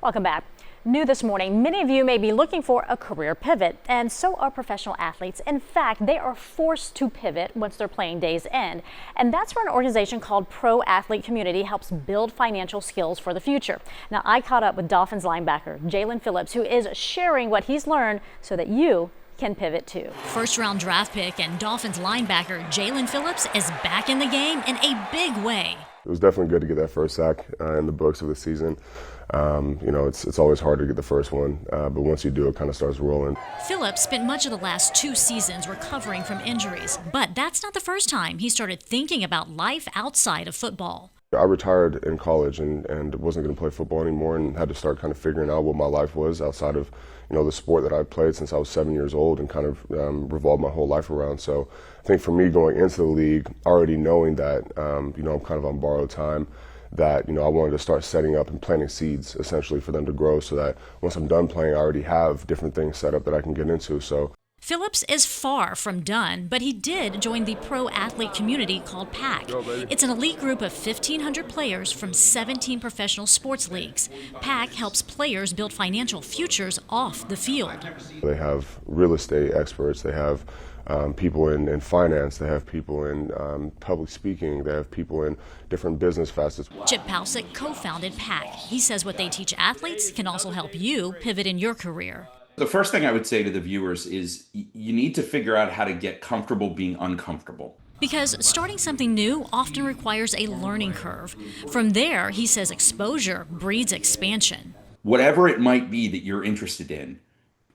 Welcome back. New this morning, many of you may be looking for a career pivot, and so are professional athletes. In fact, they are forced to pivot once their playing days end. And that's where an organization called Pro Athlete Community helps build financial skills for the future. Now, I caught up with Dolphins linebacker Jaelen Phillips, who is sharing what he's learned so that you can pivot too. First-round draft pick and Dolphins linebacker Jaelen Phillips is back in the game in a big way. It was definitely good to get that first sack in the books of the season. It's always hard to get the first one, but once you do, it kind of starts rolling. Phillips spent much of the last 2 seasons recovering from injuries, but that's not the first time he started thinking about life outside of football. I retired in college and wasn't going to play football anymore, and had to start kind of figuring out what my life was outside of the sport that I played since I was 7 years old, and kind of revolved my whole life around. So I think for me going into the league, already knowing that I'm kind of on borrowed time, that I wanted to start setting up and planting seeds essentially for them to grow, so that once I'm done playing, I already have different things set up that I can get into. So Phillips is far from done, but he did join the pro athlete community called PAC. It's an elite group of 1,500 players from 17 professional sports leagues. PAC helps players build financial futures off the field. They have real estate experts, they have people in finance, they have people in public speaking, they have people in different business facets. Chip Pausick co-founded PAC. He says what they teach athletes can also help you pivot in your career. The first thing I would say to the viewers is you need to figure out how to get comfortable being uncomfortable. Because starting something new often requires a learning curve. From there, he says exposure breeds expansion. Whatever it might be that you're interested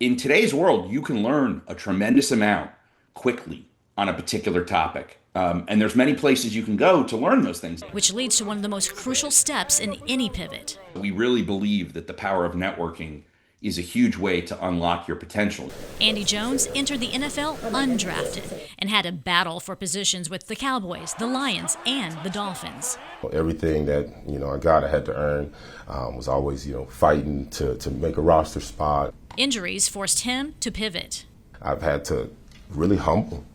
in today's world, you can learn a tremendous amount quickly on a particular topic. And there's many places you can go to learn those things. Which leads to one of the most crucial steps in any pivot. We really believe that the power of networking is a huge way to unlock your potential. Andy Jones entered the NFL undrafted and had a battle for positions with the Cowboys, the Lions, and the Dolphins. Everything that I got, I had to earn. Was always fighting to make a roster spot. Injuries forced him to pivot. I've had to really humble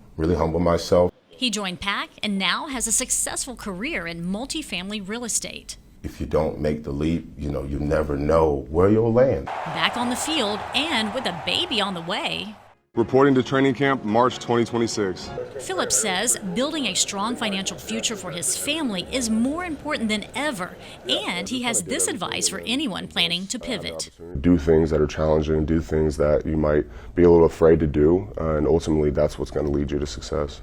myself. He joined PAC and now has a successful career in multifamily real estate. If you don't make the leap, you never know where you'll land. Back on the field and with a baby on the way. Reporting to training camp March 2026. Phillips says building a strong financial future for his family is more important than ever, and he has this advice for anyone planning to pivot. Do things that are challenging, do things that you might be a little afraid to do, and ultimately that's what's going to lead you to success.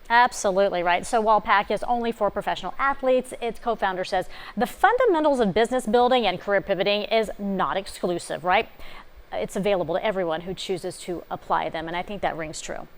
Absolutely right. So while PAC is only for professional athletes, its co-founder says the fundamentals of business building and career pivoting is not exclusive, right? It's available to everyone who chooses to apply them, and I think that rings true.